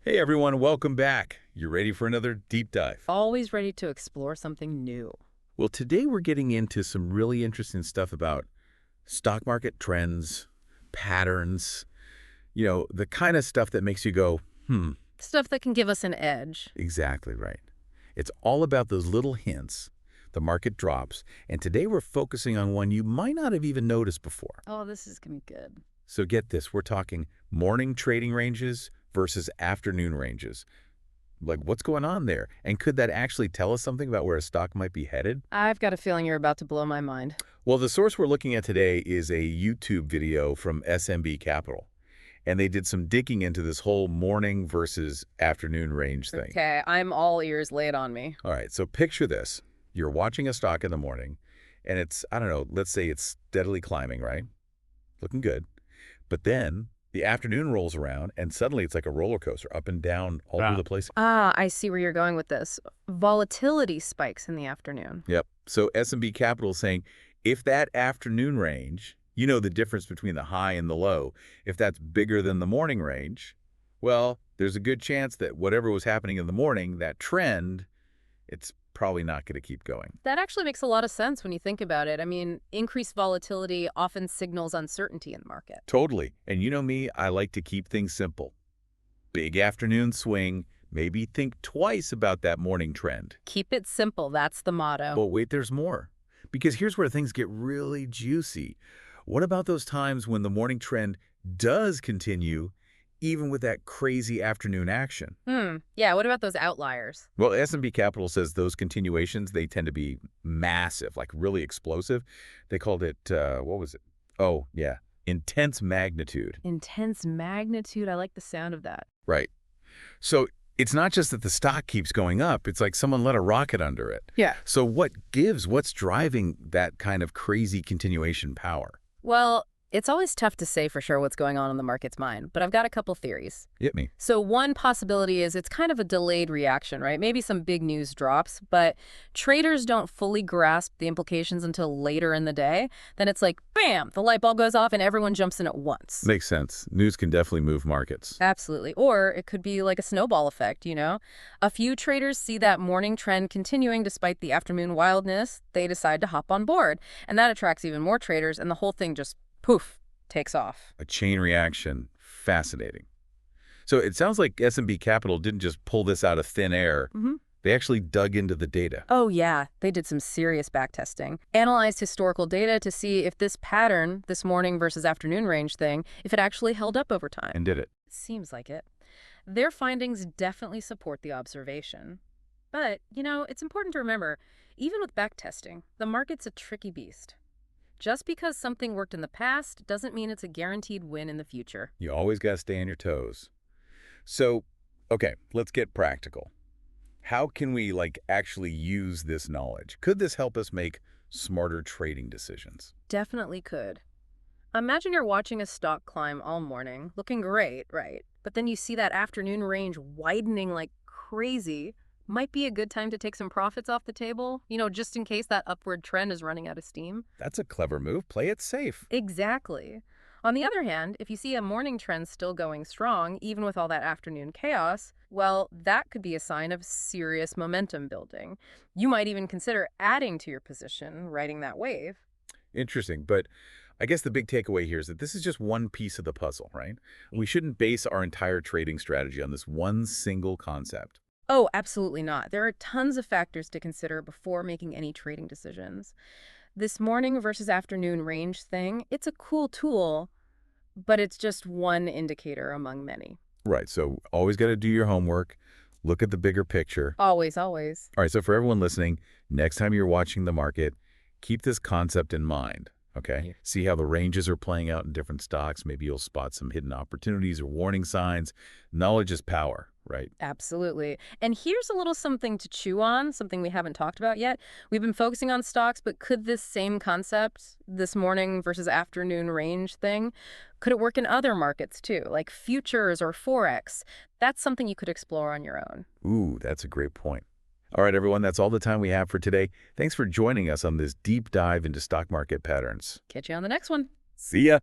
Hey everyone, welcome back. You ready for another deep dive? Always ready to explore something new. Well, today we're getting into some really interesting stuff about stock market trends, patterns, the kind of stuff that makes you go, Stuff that can give us an edge. exactly right. It's all about those little hints, the market drops, and today we're focusing on one you might not have even noticed before. Oh, this is going to be good. So get this, we're talking morning trading ranges versus afternoon ranges. Like, what's going on there? And could that actually tell us something about where a stock might be headed? I've got a feeling you're about to blow my mind. Well, the source we're looking at today is a YouTube video from SMB Capital. And they did some digging into this whole morning versus afternoon range thing. Okay, I'm all ears. Lay it on me. All right, so picture this. You're watching a stock in the morning, and it's, I don't know, let's say it's steadily climbing, right? Looking good. But then the afternoon rolls around, and suddenly it's like a roller coaster, up and down all over the place. Ah, I see where you're going with this. Volatility spikes in the afternoon. Yep. So S&B Capital is saying if that afternoon range, the difference between the high and the low, if that's bigger than the morning range, well, there's a good chance that whatever was happening in the morning, that trend, it's probably not going to keep going. That actually makes a lot of sense when you think about it. I mean, increased volatility often signals uncertainty in the market. Totally. And you know me, I like to keep things simple. Big afternoon swing, maybe think twice about that morning trend. Keep it simple. That's the motto. But wait, there's more. Because here's where things get really juicy. What about those times when the morning trend does continue, even with that crazy afternoon action? Yeah, what about those outliers? Well, S&B Capital says those continuations, they tend to be massive, like really explosive. They called it, what was it? Oh, yeah, intense magnitude. Intense magnitude. I like the sound of that. Right. So it's not just that the stock keeps going up. It's like someone let a rocket under it. Yeah. So what's driving that kind of crazy continuation power? Well, it's always tough to say for sure what's going on in the market's mind, but I've got a couple theories. Hit me. So one possibility is it's kind of a delayed reaction, right? Maybe some big news drops, but traders don't fully grasp the implications until later in the day. Then it's like, bam, the light bulb goes off and everyone jumps in at once. Makes sense. News can definitely move markets. Absolutely. Or it could be like a snowball effect, A few traders see that morning trend continuing despite the afternoon wildness. They decide to hop on board, and that attracts even more traders, and the whole thing just poof, takes off. A chain reaction. Fascinating. So it sounds like S&B Capital didn't just pull this out of thin air. They actually dug into the data. Oh, yeah. They did some serious backtesting. Analyzed historical data to see if this pattern, this morning versus afternoon range thing, if it actually held up over time. And did it. Seems like it. Their findings definitely support the observation. But, it's important to remember, even with backtesting, the market's a tricky beast. Just because something worked in the past doesn't mean it's a guaranteed win in the future. You always got to stay on your toes. So, okay, let's get practical. How can we actually use this knowledge? Could this help us make smarter trading decisions? Definitely could. Imagine you're watching a stock climb all morning, looking great, right? But then you see that afternoon range widening like crazy. Might be a good time to take some profits off the table, just in case that upward trend is running out of steam. That's a clever move. Play it safe. Exactly. On the other hand, if you see a morning trend still going strong, even with all that afternoon chaos, well, that could be a sign of serious momentum building. You might even consider adding to your position, riding that wave. Interesting. But I guess the big takeaway here is that this is just one piece of the puzzle, right? We shouldn't base our entire trading strategy on this one single concept. Oh, absolutely not. There are tons of factors to consider before making any trading decisions. This morning versus afternoon range thing, it's a cool tool, but it's just one indicator among many. Right. So always got to do your homework. Look at the bigger picture. Always, always. All right. So for everyone listening, next time you're watching the market, keep this concept in mind. Okay. Yeah. See how the ranges are playing out in different stocks. Maybe you'll spot some hidden opportunities or warning signs. Knowledge is power, right? Absolutely. And here's a little something to chew on, something we haven't talked about yet. We've been focusing on stocks, but could this same concept, this morning versus afternoon range thing, could it work in other markets too, like futures or Forex? That's something you could explore on your own. Ooh, that's a great point. All right, everyone, that's all the time we have for today. Thanks for joining us on this deep dive into stock market patterns. Catch you on the next one. See ya.